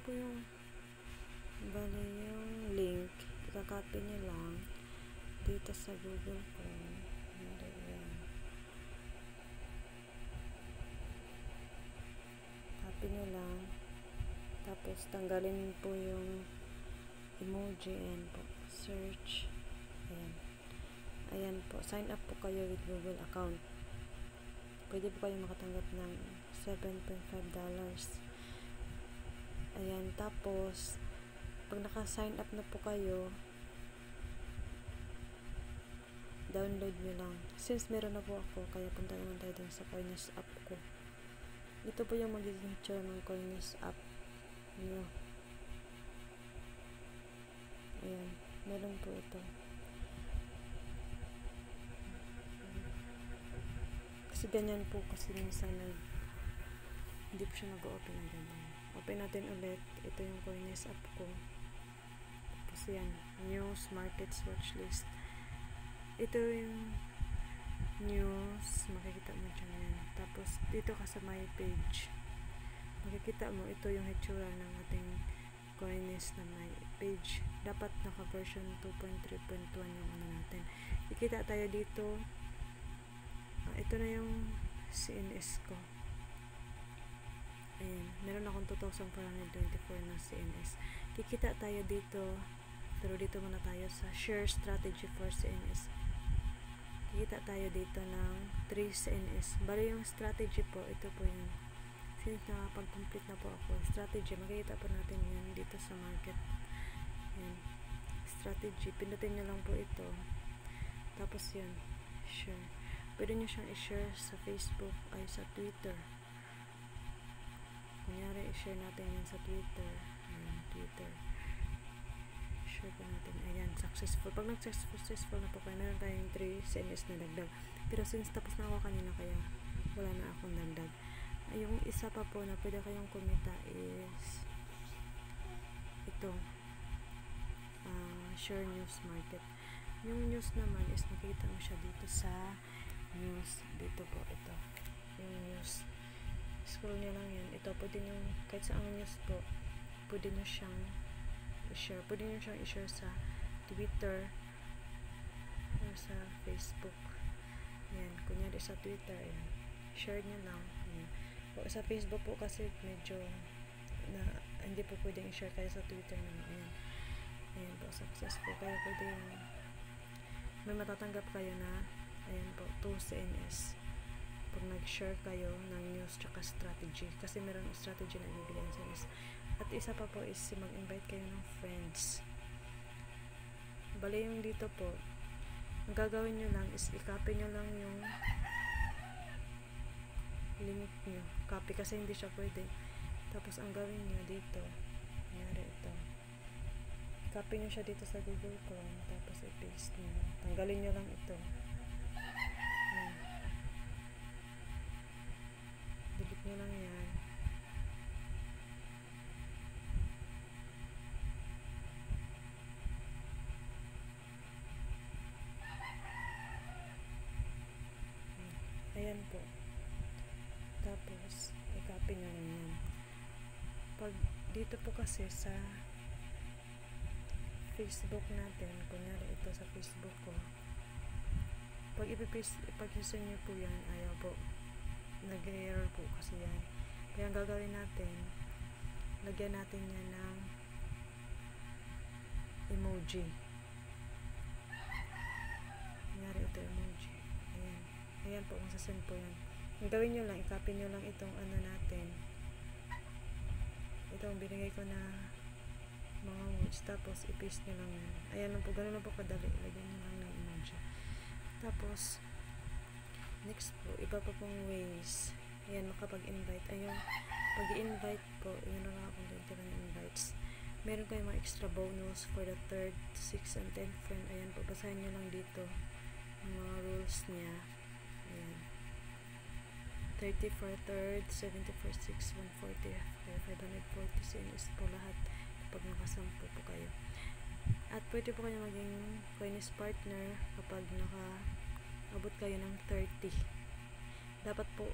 po yung bali yung link, ikakopy nyo lang dito sa Google Chrome. Ayan. Copy nyo lang, tapos tanggalin po yung emoji. Ayan po, search. Ayan po, sign up po kayo with Google account. Pwede po kayo makatanggap ng $7.5. Ayan, tapos pag naka-sign up na po kayo, download nyo lang. Since meron na po ako, kaya punta naman tayo dun sa Coiners app ko. Ito po yung magiging feature ng Coiners app nyo. Ayan, meron po ito. Kasi ganyan po, kasi minsan hindi po siya nag-open na ganyan. Open natin ulit. Ito yung Coiners app ko. Tapos yan, news, markets, watchlist. Ito yung news, makikita mo dyan yan. Tapos dito ka sa my page, makikita mo ito yung hitsura ng ating Coiners na my page. Dapat naka version 2.3.1 yung ano natin. Ikita tayo dito. Ito na yung CNS ko. Ayan, meron akong 2,424 na CNS. Kikita tayo dito, pero dito muna tayo sa share strategy for CNS. Kikita tayo dito ng 3 CNS. Bali yung strategy po, ito po yung, since nakapag-complete na po ako, strategy, makikita po natin yan dito sa market. Ayan, strategy, pindutin nyo lang po ito. Tapos yan, share. Pwede nyo siyang i-share sa Facebook ay sa Twitter. Kunyari, i-share natin yan sa Twitter. Ayan, Twitter. Share po natin. Ayan, successful. Pag nag-successful na po kayo, meron tayong 3 CNS na dagdag. Pero since tapos na ako kanina, kaya wala na akong dagdag. Yung isa pa po na pwede kayong kumita is ito. Share news market. Yung news naman is makikita mo siya dito sa news. Dito po, ito. Yung news. Scroll nyo lang yan. Ito, pwede nyo, kahit sa ang news po, pwede nyo siyang i-share. Pwede nyo siyang i-share sa Twitter or sa Facebook. Ayan, kunyari sa Twitter, ayan. Share nyo lang. Ayan. O, sa Facebook po kasi medyo na hindi po pwedeng i-share kayo sa Twitter na. Ayan. Ayan po, successful. Kaya pwede may matatanggap kayo na ayan po, 2 CNS pag nag-share kayo ng news tsaka strategy, kasi meron strategy na ibibigay sa CNS. At isa pa po is mag-invite kayo ng friends. Bali yung dito po, ang gagawin nyo lang is i-copy nyo lang yung link nyo, copy kasi hindi siya pwede. Tapos ang gawin nyo dito, nangyari ito, copy nyo siya dito sa Google Chrome, tapos i-paste nyo, tanggalin nyo lang ito. Ayan. Delete nyo lang yan. Ayan po. Tapos i-copy nyo lang yan. Pag dito po kasi sa Facebook natin, kunyari ito sa Facebook ko, pag ipag-user nyo po yan, ayaw po, nag-error po kasi yan. Kaya ang gagawin natin, lagyan natin yan ng emoji. Kunyari ito emoji. Ayan. Ayan po, kung sasend po yan. Ang gawin nyo lang, i-copy nyo lang itong ano natin, itong binigay ko na mga words, tapos i-paste nyo lang yan. Ayan lang po, ganun lang po kadali. Lagyan nyo lang ng emoji. Tapos next po, iba pa pong ways. Ayan, makapag-invite. Ayun, pag-i-invite po, yun na lang akong dito ng invites. Meron kayong mga extra bonus for the 3rd, 6th, and 10th friend. Ayan po, basahin nyo lang dito yung mga rules niya. Ayan, 30 for 3rd, 70 for 6th, 140 kaya 540 CNS po lahat kapag nakasampo po kayo. At pwede po kayo maging Coiners partner kapag naka-abot kayo ng 30. Dapat po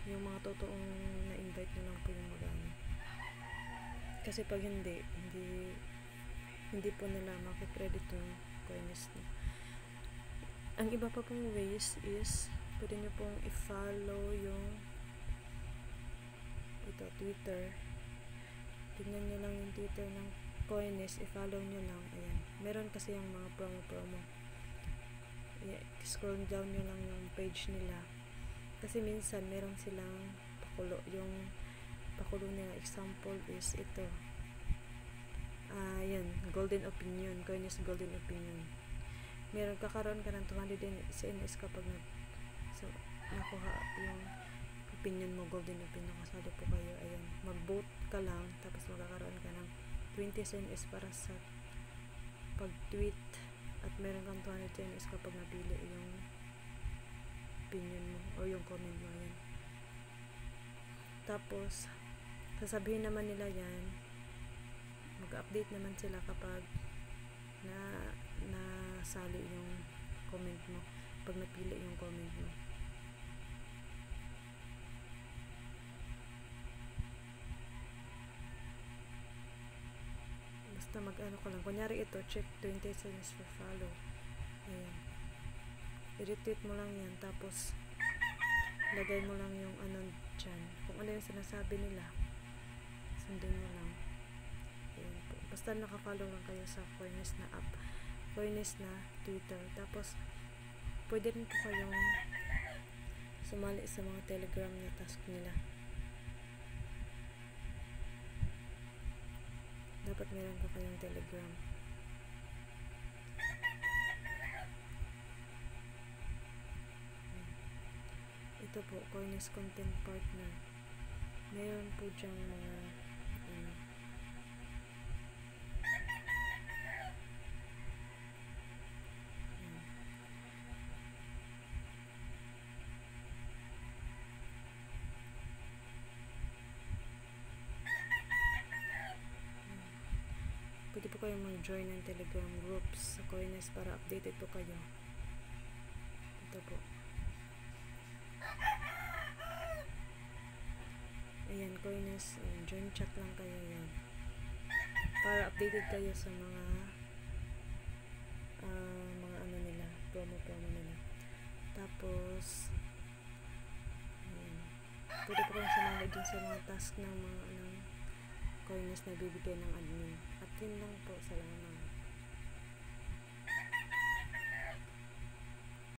yung mga totoong na-invite nyo lang po yung magana. Kasi pag hindi po nila makikredit yung coins niyo. Ang iba pa pong ways is pwede nyo pong i-follow yung Twitter. Tignan nyo lang yung Twitter ng Coinist, i-follow nyo lang. Ayan, meron kasi yung mga promo. Scroll down nyo lang yung page nila. Kasi minsan meron silang pakulo. Yung pakulo nila example is ito. Yan, Golden Opinion, Coinist Golden Opinion. Meron kakaroon ka ng 200 CNS kapag nakuha yung opinion mo, Golden Opinion, kasali po kayo. Ayan, mag-vote ka lang, tapos magkakaroon ka ng 20 CNS para sa pag-tweet, at meron kang 200 CNS kapag napili yung opinion mo o yung comment mo. Ayan. Tapos sasabihin naman nila yan, mag-update naman sila kapag nasali yung comment mo, pag napili yung comment mo. Basta mag-ano ko lang, kunyari ito, check 20 seconds for follow. Ayan, i-retweet mo lang yan, tapos lagay mo lang yung ano dyan, kung ano yung sinasabi nila, sundin mo lang. Ayan po, basta nakafollow lang kayo sa Coinist na app, Coinist na Twitter. Tapos pwede rin po kayong sumali sa mga Telegram na task nila. Dapat meron po kayong Telegram. Ito po, Coinist Content Partner. Meron po dyang mga pwede po kayong mag-join ng Telegram groups sa Coinist para updated po kayo. Ito po. Ayan, Coinist, join chat lang kayo yan. Para updated kayo sa mga ano nila, promo nila. Tapos, ayan. Pwede po kayong sumali din sa mga task ng mga Coinist na bibigay ng admin. At yun lang po, salamat.